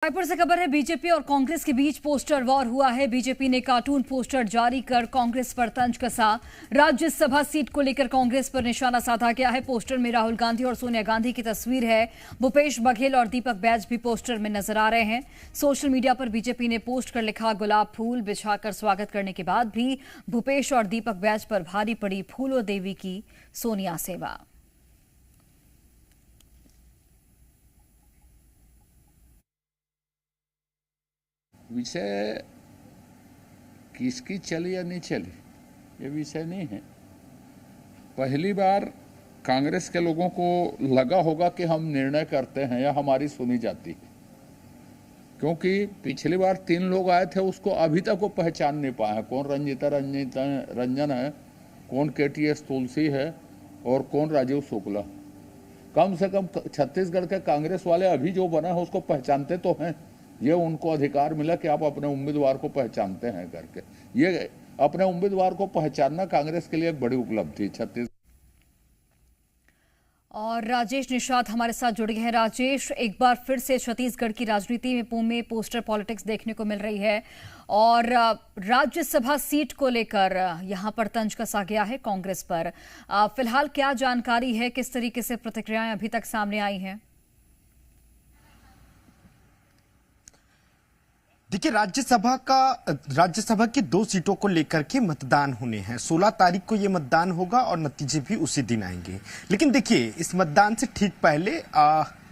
रायपुर से खबर है, बीजेपी और कांग्रेस के बीच पोस्टर वॉर हुआ है। बीजेपी ने कार्टून पोस्टर जारी कर कांग्रेस पर तंज कसा। राज्यसभा सीट को लेकर कांग्रेस पर निशाना साधा गया है। पोस्टर में राहुल गांधी और सोनिया गांधी की तस्वीर है। भूपेश बघेल और दीपक बैज भी पोस्टर में नजर आ रहे हैं। सोशल मीडिया पर बीजेपी ने पोस्ट कर लिखा, गुलाब फूल बिछाकर स्वागत करने के बाद भी भूपेश और दीपक बैज पर भारी पड़ी फूलो देवी की सोनिया सेवा। विषय किसकी चली या नहीं चली ये विषय नहीं है। पहली बार कांग्रेस के लोगों को लगा होगा कि हम निर्णय करते हैं या हमारी सुनी जाती है, क्योंकि पिछली बार 3 लोग आए थे, उसको अभी तक वो पहचान नहीं पाए कौन रंजन है, कौन KTS तुलसी है और कौन राजीव शुक्ला। कम से कम छत्तीसगढ़ के कांग्रेस वाले अभी जो बना है उसको पहचानते तो हैं। ये उनको अधिकार मिला कि आप अपने उम्मीदवार को पहचानते हैं करके। ये अपने उम्मीदवार को पहचानना कांग्रेस के लिए एक बड़ी उपलब्धि छत्तीसगढ़। और राजेश निषाद हमारे साथ जुड़ गए हैं। राजेश, एक बार फिर से छत्तीसगढ़ की राजनीति में पोस्टर पॉलिटिक्स देखने को मिल रही है और राज्यसभा सीट को लेकर यहां पर तंज कसा गया है कांग्रेस पर। फिलहाल क्या जानकारी है, किस तरीके से प्रतिक्रियाएं अभी तक सामने आई हैं? देखिए, राज्यसभा की 2 सीटों को लेकर के मतदान होने हैं। 16 तारीख को ये मतदान होगा और नतीजे भी उसी दिन आएंगे। लेकिन देखिए, इस मतदान से ठीक पहले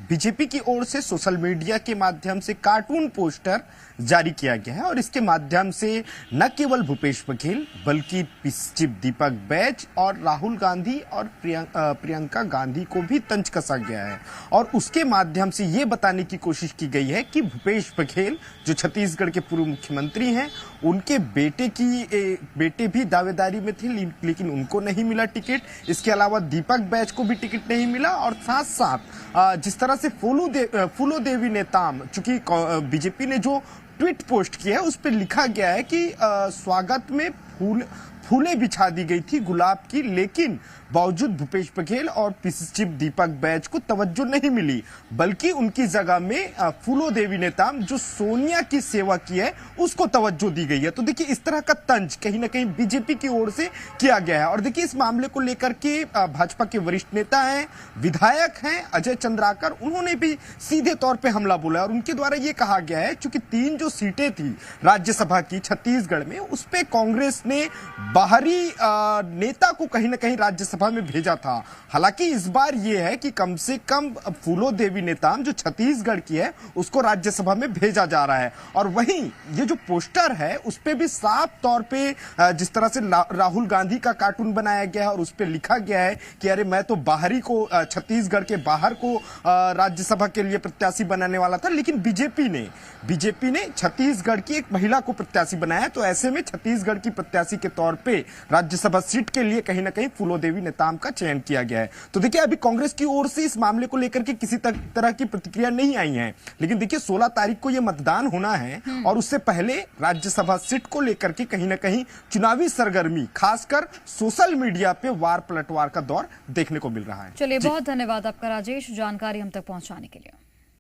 बीजेपी की ओर से सोशल मीडिया के माध्यम से कार्टून पोस्टर जारी किया गया है और इसके माध्यम से न केवल भूपेश बघेल बल्कि चीफ दीपक बैज और राहुल गांधी और प्रियंका गांधी को भी तंज कसा गया है। और उसके माध्यम से ये बताने की कोशिश की गई है कि भूपेश बघेल जो छत्तीसगढ़ के पूर्व मुख्यमंत्री हैं, उनके बेटे भी दावेदारी में थे, लेकिन उनको नहीं मिला टिकट। इसके अलावा दीपक बैज को भी टिकट नहीं मिला और साथ साथ जिस तरह से फूलो देवी नेताम, चूंकि बीजेपी ने जो ट्वीट पोस्ट किया है उस पर लिखा गया है कि स्वागत में फूलें बिछा दी गई थी गुलाब की, लेकिन बावजूद भूपेश बघेल और चीफ दीपक बैज को तवज्जो नहीं मिली, बल्कि उनकी जगह में फूलो देवी नेताम जो सोनिया की सेवा की है उसको तवज्जो दी गई है। तो देखिए, इस तरह का तंज कहीं ना कहीं बीजेपी की ओर से किया गया है। और देखिए, इस मामले को लेकर के भाजपा के वरिष्ठ नेता हैं, विधायक हैं अजय चंद्राकर, उन्होंने भी सीधे तौर पर हमला बोला और उनके द्वारा ये कहा गया है, चूंकि 3 जो सीटें थी राज्यसभा की छत्तीसगढ़ में, उस पर कांग्रेस ने बाहरी नेता को कहीं ना कहीं राज्यसभा में भेजा था। हालांकि इस बार यह है कि कम से कम फूलो देवी नेताम जो छत्तीसगढ़ की है उसको राज्यसभा में भेजा जा रहा है। और वहीं ये जो पोस्टर है उस पे भी साफ तौर पे जिस तरह से राहुल गांधी का कार्टून बनाया गया है और उस पे लिखा गया है कि अरे मैं तो बाहरी को, छत्तीसगढ़ के बाहर को राज्यसभा के लिए प्रत्याशी बनाने वाला था, लेकिन बीजेपी ने छत्तीसगढ़ की एक महिला को प्रत्याशी बनाया। तो ऐसे में छत्तीसगढ़ की प्रत्याशी के तौर पे राज्यसभा सीट के लिए कहीं ना कहीं फूलो देवी नेताम का चयन किया गया है। तो देखिए, अभी कांग्रेस की ओर से इस मामले को लेकर के किसी तरह की प्रतिक्रिया नहीं आई है, लेकिन देखिए 16 तारीख को यह मतदान होना है और उससे पहले राज्यसभा सीट को लेकर के कहीं ना कहीं चुनावी सरगर्मी, खासकर सोशल मीडिया पे वार पलटवार का दौर देखने को मिल रहा है। चलिए, बहुत धन्यवाद आपका राजेश, जानकारी हम तक पहुंचाने के लिए।